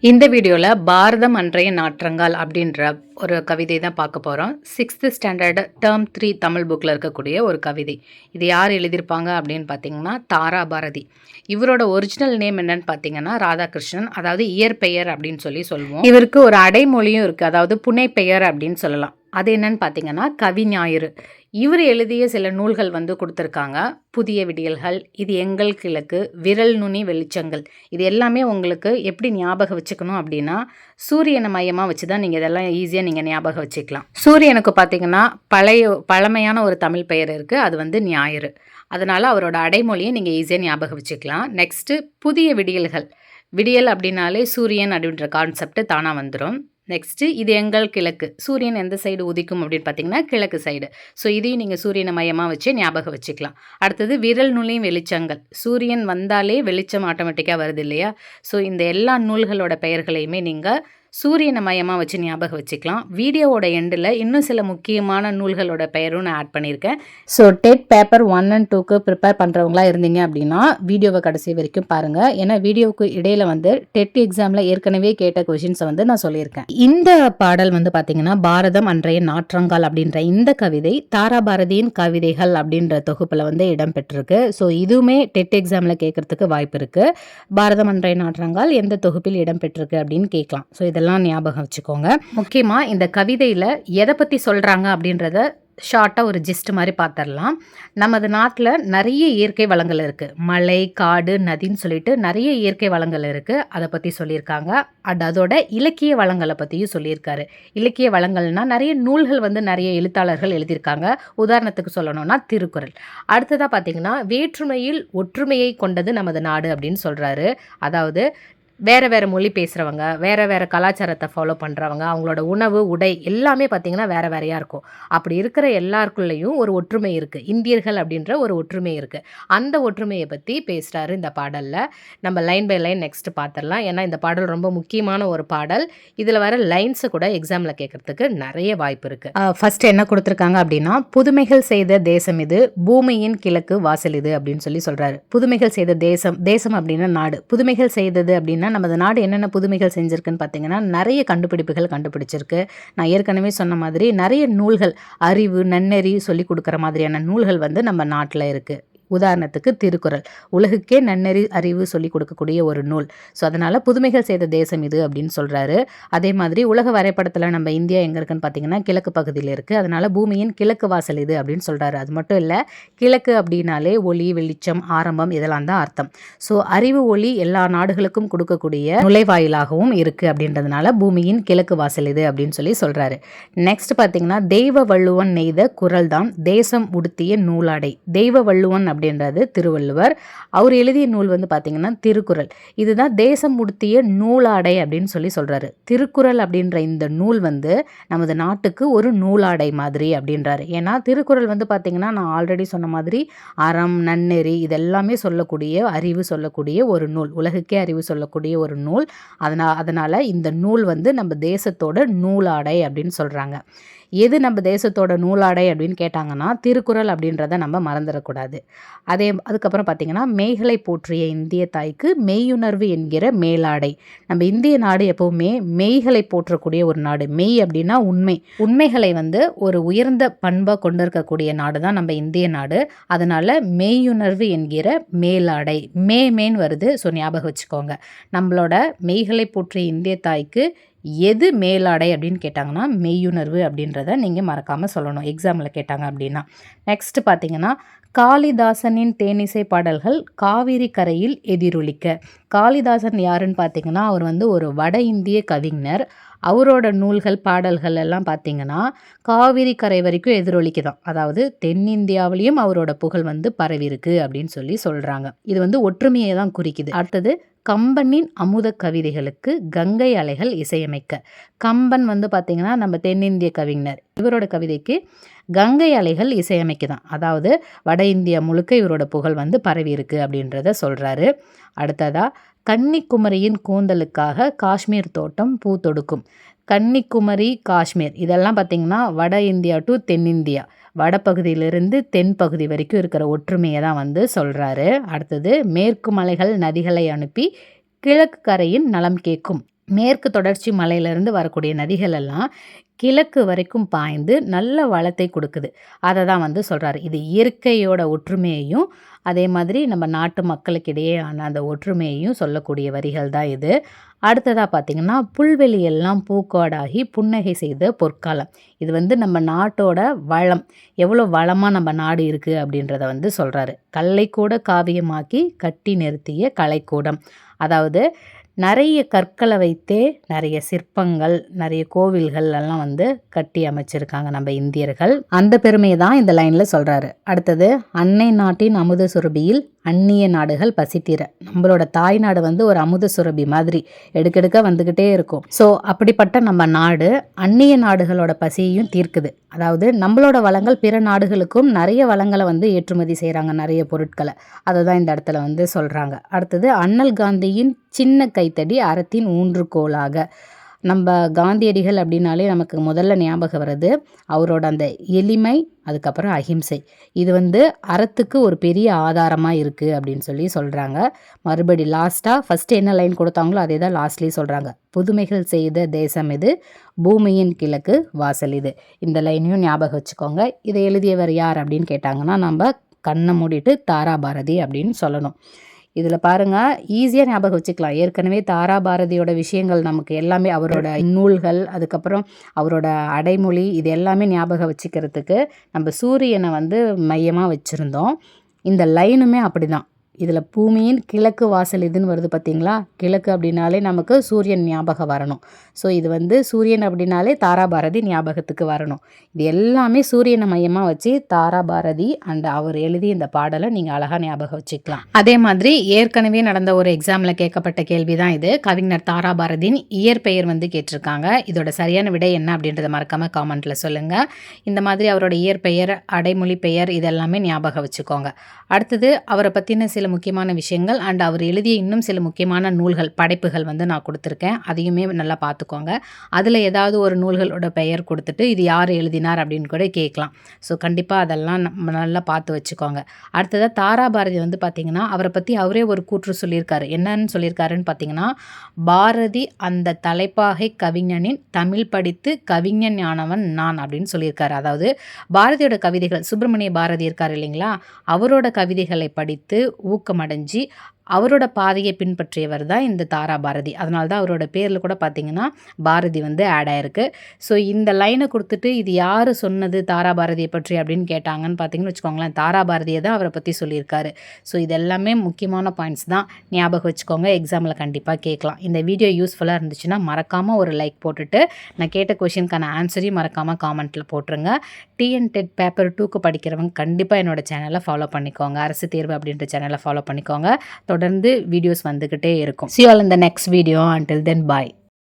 இந்த வீடியோவில் பாரதம் அன்றைய நாற்றங்கால் அப்படின்ற ஒரு கவிதை தான் பார்க்க போகிறோம். 6th ஸ்டாண்டர்ட் டேர்ம் 3 தமிழ் புக்கில் இருக்கக்கூடிய ஒரு கவிதை. இது யார் எழுதியிருப்பாங்க அப்படின்னு பார்த்தீங்கன்னா தாரா பாரதி. இவரோட ஒரிஜினல் நேம் என்னன்னு பார்த்தீங்கன்னா ராதாகிருஷ்ணன், அதாவது இயற்பெயர் அப்படின்னு சொல்லுவோம். இவருக்கு ஒரு அடைமொழியும் இருக்குது, அதாவது புனைப்பெயர் அப்படின்னு சொல்லலாம். அது என்னன்னு பார்த்தீங்கன்னா கவிஞாயிறு. இவர் எழுதிய சில நூல்கள் கொடுத்துருக்காங்க. புதிய விடியல்கள், இது எங்கள் கிழக்கு, விரல் நுனி வெளிச்சங்கள். இது எல்லாமே உங்களுக்கு எப்படி ஞாபகம் வச்சுக்கணும் அப்படின்னா சூரியனை மையமாக வச்சு தான் நீங்கள் இதெல்லாம் ஈஸியாக நீங்கள் ஞாபகம் வச்சுக்கலாம். சூரியனுக்கு பார்த்தீங்கன்னா பழமையான ஒரு தமிழ் பெயர் இருக்குது, அது ஞாயிறு. அதனால் அவரோட அடைமொழியை நீங்கள் ஈஸியாக ஞாபகம் வச்சுக்கலாம். நெக்ஸ்ட்டு புதிய விடியல்கள். விடியல் அப்படின்னாலே சூரியன் அப்படின்ற கான்செப்ட் தானாக வந்துடும். நெக்ஸ்ட்டு இது எங்கள் கிழக்கு. சூரியன் எந்த சைடு உதிக்கும் அப்படின்னு பார்த்தீங்கன்னா கிழக்கு சைடு. ஸோ இதையும் நீங்கள் சூரியனை மையமாக வச்சு ஞாபகம் வச்சுக்கலாம். அடுத்தது விரல் நுனி வெளிச்சங்கள். சூரியன் வந்தாலே வெளிச்சம் ஆட்டோமேட்டிக்காக வருது இல்லையா? ஸோ இந்த எல்லா நூல்களோட பெயர்களையுமே நீங்கள் சூரியனை மையமாக வச்சு ஞாபகம் வச்சுக்கலாம். வீடியோவோட எண்டில் இன்னும் சில முக்கியமான நூல்களோட பெயரும் நான் ஆட் பண்ணியிருக்கேன். ஸோ டெட் பேப்பர் 1 and 2க்கு ப்ரிப்பேர் பண்ணுறவங்களா இருந்தீங்க அப்படின்னா வீடியோவை கடைசி வரைக்கும் பாருங்கள். ஏன்னா வீடியோவுக்கு இடையில் டெட் எக்ஸாமில் ஏற்கனவே கேட்ட கொஷின்ஸை நான் சொல்லியிருக்கேன். இந்த பாடல் பார்த்தீங்கன்னா பாரதம் அன்றைய நாற்றங்கால் அப்படின்ற இந்த கவிதை தாரா பாரதியின் கவிதைகள் அப்படின்ற தொகுப்பில் இடம்பெற்றிருக்கு. ஸோ இதுவுமே டெட் எக்ஸாமில் கேட்கறதுக்கு வாய்ப்பு இருக்குது. பாரதம் அன்றைய நாற்றங்கால் எந்த தொகுப்பில் இடம்பெற்றிருக்கு அப்படின்னு கேட்கலாம். ஸோ இதெல்லாம் ஞாபகம் வச்சுக்கோங்க. முக்கியமாக இந்த கவிதையில் எதை பற்றி சொல்கிறாங்க அப்படின்றத ஷார்ட்டாக ஒரு ஜிஸ்ட் மாதிரி பார்த்துடலாம். நமது நாட்டில் நிறைய இயற்கை வளங்கள் இருக்குது. மலை, காடு, நதின்னு சொல்லிட்டு நிறைய இயற்கை வளங்கள் இருக்குது. அதை பற்றி சொல்லியிருக்காங்க. அதோட இலக்கிய வளங்களை பற்றியும் சொல்லியிருக்காரு. இலக்கிய வளங்கள்னால் நிறைய நூல்கள் நிறைய எழுத்தாளர்கள் எழுதியிருக்காங்க. உதாரணத்துக்கு சொல்லணும்னா திருக்குறள். அடுத்ததாக பார்த்திங்கன்னா வேற்றுமையில் ஒற்றுமையை கொண்டது நமது நாடு அப்படின்னு சொல்கிறாரு. அதாவது வேறு மொழி பேசுகிறவங்க, வேறு கலாச்சாரத்தை ஃபாலோ பண்ணுறவங்க, அவங்களோட உணவு, உடை எல்லாமே பார்த்திங்கன்னா வேறையாக இருக்கும். அப்படி இருக்கிற எல்லாருக்குள்ளேயும் ஒரு ஒற்றுமை இருக்குது. இந்தியர்கள் அப்படின்ற ஒரு ஒற்றுமை இருக்குது. அந்த ஒற்றுமையை பற்றி பேசுகிறாரு இந்த பாடலில். நம்ம லைன் பை லைன் நெக்ஸ்ட் பார்த்துடலாம். ஏன்னா இந்த பாடல் ரொம்ப முக்கியமான ஒரு பாடல். இதில் வர லைன்ஸை கூட எக்ஸாமில் கேட்குறதுக்கு நிறைய வாய்ப்பு இருக்குது. ஃபஸ்ட்டு என்ன கொடுத்துருக்காங்க அப்படின்னா புதுமைகள் செய்த தேசம் இது, பூமியின் கிழக்கு வாசல் இது அப்படின்னு சொல்கிறாரு. புதுமைகள் செய்த தேசம் அப்படின்னா நாடு. புதுமைகள் செய்தது அப்படின்னா நமது நாடு என்னென்ன புதுமைகள் செஞ்சுருக்குன்னு பார்த்தீங்கன்னா நிறைய கண்டுபிடிப்புகள் கண்டுபிடிச்சிருக்கு. நான் ஏற்கனவே சொன்ன மாதிரி நிறைய நூல்கள், அறிவு, நன்னெறி சொல்லி கொடுக்குற மாதிரியான நூல்கள் நம்ம நாட்டில் இருக்குது. உதாரணத்துக்கு திருக்குறள் உலகுக்கே நன்னெறி அறிவு சொல்லி கொடுக்கக்கூடிய ஒரு நூல். ஸோ அதனால் புதுமைகள் செய்த தேசம் இது அப்படின்னு சொல்கிறாரு. அதே மாதிரி உலக வரைபடத்தில் நம்ம இந்தியா எங்கே இருக்குன்னு பார்த்தீங்கன்னா கிழக்கு பகுதியில் இருக்குது. அதனால் பூமியின் கிழக்கு வாசல் இது அப்படின்னு சொல்கிறாரு. அது மட்டும் இல்லை, கிழக்கு அப்படின்னாலே ஒளி, வெளிச்சம், ஆரம்பம் இதெல்லாம் தான் அர்த்தம். ஸோ அறிவு, ஒளி எல்லா நாடுகளுக்கும் கொடுக்கக்கூடிய நுழைவாயிலாகவும் இருக்குது அப்படின்றதுனால பூமியின் கிழக்கு வாசல் இது அப்படின்னு சொல்கிறாரு. நெக்ஸ்ட் பார்த்தீங்கன்னா தெய்வ வள்ளுவன் நெய்த குரல் தான் தேசம் உடுத்திய நூலாடை. தெய்வ வள்ளுவன் அப்படின்றது திருவள்ளுவர். அவர் எழுதிய நூல் பார்த்தீங்கன்னா திருக்குறள். இதுதான் தேசம் உடுத்திய நூலாடை அப்படின்னு சொல்கிறாரு. திருக்குறள் அப்படின்ற இந்த நூல் நமது நாட்டுக்கு ஒரு நூலாடை மாதிரி அப்படின்றாரு. ஏன்னா திருக்குறள் பார்த்தீங்கன்னா நான் ஆல்ரெடி சொன்ன மாதிரி அறம், நன்னெறி இதெல்லாமே சொல்லக்கூடிய, அறிவு சொல்லக்கூடிய ஒரு நூல், உலகுக்கே அறிவு சொல்லக்கூடிய ஒரு நூல். அதனால் இந்த நூல் நம்ம தேசத்தோட நூலாடை அப்படின்னு சொல்கிறாங்க. எது நம்ம தேசத்தோட நூலாடை அப்படின்னு கேட்டாங்கன்னா திருக்குறள் அப்படின்றத நம்ம மறந்துடக்கூடாது. அதுக்கப்புறம் பார்த்திங்கன்னா மெய்களை போற்றிய இந்திய தாய்க்கு மெய்யுணர்வு என்கிற மேலாடை. நம்ம இந்திய நாடு எப்போவுமே மெய்களை போற்றக்கூடிய ஒரு நாடு. மெய் அப்படின்னா உண்மை. உண்மைகளை ஒரு உயர்ந்த பண்பாக கொண்டு இருக்கக்கூடிய நாடு தான் நம்ம இந்திய நாடு. அதனால் மெய்யுணர்வு என்கிற மேலாடை, மேன் வருது. ஸோ ஞாபகம் வச்சுக்கோங்க. நம்மளோட மெய்களை போற்றிய இந்திய தாய்க்கு எது மேலாடை அப்படின்னு கேட்டாங்கன்னா மெய்யுணர்வு அப்படின்றத நீங்கள் மறக்காமல் சொல்லணும் எக்ஸாமில் கேட்டாங்க அப்படின்னா. நெக்ஸ்ட் பார்த்தீங்கன்னா காளிதாசனின் தேனிசை பாடல்கள் காவிரி கரையில் எதிரொலிக்க. காளிதாசன் யாருன்னு பார்த்தீங்கன்னா அவர் ஒரு வட இந்திய கவிஞர். அவரோட நூல்கள், பாடல்கள் எல்லாம் பார்த்தீங்கன்னா காவிரி கரை வரைக்கும் எதிரொலிக்குதான். அதாவது தென்னிந்தியாவிலையும் அவரோட புகழ் பரவி இருக்கு அப்படின்னு சொல்கிறாங்க. இது ஒற்றுமையை தான் குறிக்குது. அடுத்தது கம்பனின் அமுத கவிதைகளுக்கு கங்கை அலைகள் இசையமைக்க. கம்பன் பார்த்தீங்கன்னா நம்ம தென்னிந்திய கவிஞர். இவரோட கவிதைக்கு கங்கை அலைகள் இசையமைக்குதான். அதாவது வட இந்தியா முழுக்க இவரோட புகழ் பரவி இருக்கு அப்படின்றத சொல்கிறாரு. அடுத்ததா கன்னிக்குமரியின் கூந்தலுக்காக காஷ்மீர் தோட்டம் பூ தொடுக்கும். கன்னிக்குமரி, காஷ்மீர் இதெல்லாம் பார்த்திங்கன்னா வட இந்தியா டு தென்னிந்தியா, வடபகுதியிலிருந்து தென் பகுதி வரைக்கும் இருக்கிற ஒற்றுமையை தான் சொல்கிறாரு. அடுத்தது மேற்கு மலைகள் நதிகளை அனுப்பி கிழக்கு கரையின் நலம் கேட்கும். மேற்கு தொடர்ச்சி மலையிலிருந்து வரக்கூடிய நதிகள் எல்லாம் கிழக்கு வரைக்கும் பாய்ந்து நல்ல வளத்தை கொடுக்குது. அதை தான் வந்து சொல்கிறாரு. இது இயற்கையோட ஒற்றுமையையும் அதே மாதிரி நம்ம நாட்டு மக்களுக்கு இடையேயான அந்த ஒற்றுமையையும் சொல்லக்கூடிய வரிகள் தான் இது. அடுத்ததாக பார்த்திங்கன்னா, புல்வெளி எல்லாம் பூக்காடாகி புன்னகை செய்த பொற்காலம். இது வந்து நம்ம நாட்டோட வளம், எவ்வளோ வளமாக நம்ம நாடு இருக்குது அப்படின்றத வந்து சொல்கிறாரு. கல்லைக்கூட காவியமாக்கி கட்டி நிறுத்திய கலைக்கூடம். அதாவது நிறைய கற்களை வைத்தே நிறைய சிற்பங்கள், நிறைய கோவில்கள் எல்லாம் வந்து கட்டி அமைச்சிருக்காங்க நம்ம இந்தியர்கள். அந்த பெருமையை தான் இந்த லைனில் சொல்கிறாரு. அடுத்தது, அன்னை நாட்டின் அமுத சுரபியில் அந்நிய நாடுகள் பசித்திர. நம்மளோட தாய்நாடு வந்து ஒரு அமுத சுரபி மாதிரி எடுக்கெடுக்க வந்துக்கிட்டே இருக்கும். ஸோ அப்படிப்பட்ட நம்ம நாடு அந்நிய நாடுகளோட பசியையும் தீர்க்குது. அதாவது நம்மளோட வளங்கள் பிற நாடுகளுக்கும் நிறைய வளங்களை வந்து ஏற்றுமதி செய்கிறாங்க, நிறைய பொருட்களை. அதை தான் இந்த இடத்துல வந்து சொல்கிறாங்க. அடுத்தது, அண்ணல் காந்தியின் சின்ன கைத்தடி அறத்தின் ஊன்றுகோலாக. நம்ம காந்தியடிகள் அப்படின்னாலே நமக்கு முதல்ல ஞாபகம் வர்றது அவரோட அந்த எளிமை, அதுக்கப்புறம் அஹிம்சை. இது வந்து அறத்துக்கு ஒரு பெரிய ஆதாரமாக இருக்குது அப்படின்னு சொல்லி சொல்கிறாங்க. மறுபடி லாஸ்ட்டாக ஃபஸ்ட்டு என்ன லைன் கொடுத்தாங்களோ அதே தான் லாஸ்ட்லேயும் சொல்கிறாங்க. புதுமைகள் செய்த தேசம் இது, பூமியின் கிழக்கு வாசல் இது. இந்த லைனையும் ஞாபகம் வச்சுக்கோங்க. இதை எழுதியவர் யார் அப்படின்னு கேட்டாங்கன்னா நம்ம கண்ணை மூடிட்டு தாரா பாரதி அப்படின்னு சொல்லணும். இதில் பாருங்கள், ஈஸியாக ஞாபகம் வச்சுக்கலாம். ஏற்கனவே தாரா பாரதியோட விஷயங்கள் நமக்கு எல்லாமே, அவரோட நூல்கள், அதுக்கப்புறம் அவரோட அடைமொழி, இது எல்லாமே ஞாபகம் வச்சுக்கிறதுக்கு நம்ம சூரியனை வந்து மையமாக வச்சுருந்தோம். இந்த லைனுமே அப்படி தான். இதில் பூமியின் கிழக்கு வாசல் இதுன்னு வருது பார்த்தீங்களா? கிழக்கு அப்படின்னாலே நமக்கு சூரியன் ஞாபகம் வரணும். ஸோ இது வந்து சூரியன் அப்படின்னாலே தாரா பாரதி ஞாபகத்துக்கு வரணும். இது எல்லாமே சூரியனை மையமாக வச்சு தாரா பாரதி அண்ட் அவர் எழுதிய இந்த பாடலை நீங்கள் அழகாக ஞாபகம் வச்சுக்கலாம். அதே மாதிரி ஏற்கனவே நடந்த ஒரு எக்ஸாமில் கேட்கப்பட்ட கேள்வி தான் இது. கவிஞர் தாரா பாரதியின் இயற்பெயர் வந்து கேட்டிருக்காங்க. இதோட சரியான விடை என்ன அப்படின்றத மறக்காமல் காமெண்ட்டில் சொல்லுங்கள். இந்த மாதிரி அவரோட இயற்பெயர், அடைமொழி பெயர் இதெல்லாமே ஞாபகம் வச்சுக்கோங்க. அடுத்தது, அவரை பற்றின சில முக்கியமான விஷயங்கள் அண்ட் அவர் எழுதிய இன்னும் சில முக்கியமான நூல்கள், படைப்புகள் வந்து நான் கொடுத்துருக்கேன். அதையுமே நல்லா பார்த்துக்கோங்க. அதில் ஏதாவது ஒரு நூல்களோட பெயர் கொடுத்துட்டு இது யார் எழுதினார் அப்படின்னு கூட கேட்கலாம். ஸோ கண்டிப்பாக அதெல்லாம் நம்ம நல்லா பார்த்து வச்சுக்கோங்க. அடுத்ததாக தாரா பாரதி வந்து பார்த்திங்கன்னா, அவரை பற்றி அவரே ஒரு கூற்று சொல்லியிருக்காரு. என்னன்னு சொல்லியிருக்காருன்னு பார்த்திங்கன்னா, பாரதி அந்த தலைப்பாகை கவிஞனின் தமிழ் படித்து கவிஞன் ஞானவன் நான் அப்படின்னு சொல்லியிருக்காரு. அதாவது பாரதியோட கவிதைகள், சுப்பிரமணிய பாரதி இருக்கார் இல்லைங்களா, அவரோட கவிதைகளை படித்து ஊக்கமடைஞ்சி அவரோட பாதையை பின்பற்றியவர் தான் இந்த தாரா பாரதி. அதனால தான் அவரோட பேரில் கூட பார்த்திங்கன்னா பாரதி வந்து ஆட் ஆயிருக்கு. ஸோ இந்த லைனை கொடுத்துட்டு இது யார் சொன்னது தாரா பாரதியை பற்றி அப்படின்னு கேட்டாங்கன்னு பார்த்தீங்கன்னு வச்சுக்கோங்களேன், தாரா பாரதியை தான் அவரை பற்றி சொல்லியிருக்காரு. ஸோ இது எல்லாமே முக்கியமான பாயிண்ட்ஸ் தான், ஞாபகம் வச்சுக்கோங்க. எக்ஸாமில் கண்டிப்பாக கேட்கலாம். இந்த வீடியோ யூஸ்ஃபுல்லாக இருந்துச்சுன்னா மறக்காமல் ஒரு லைக் போட்டுட்டு நான் கேட்ட கொஷினுக்கான ஆன்சரையும் மறக்காமல் காமெண்ட்டில் போட்டுருங்க. டிஎன் டெட் பேப்பர் 2க்கு படிக்கிறவங்க கண்டிப்பாக என்னோடய சேனலை ஃபாலோ பண்ணிக்கோங்க. அரசு தேர்வு அப்படின்ற சேனலை ஃபாலோ பண்ணிக்கோங்க. தொடர்ந்து வீடியோஸ் வந்துக்கிட்டே இருக்கும். See you all in the next video. Until then, bye.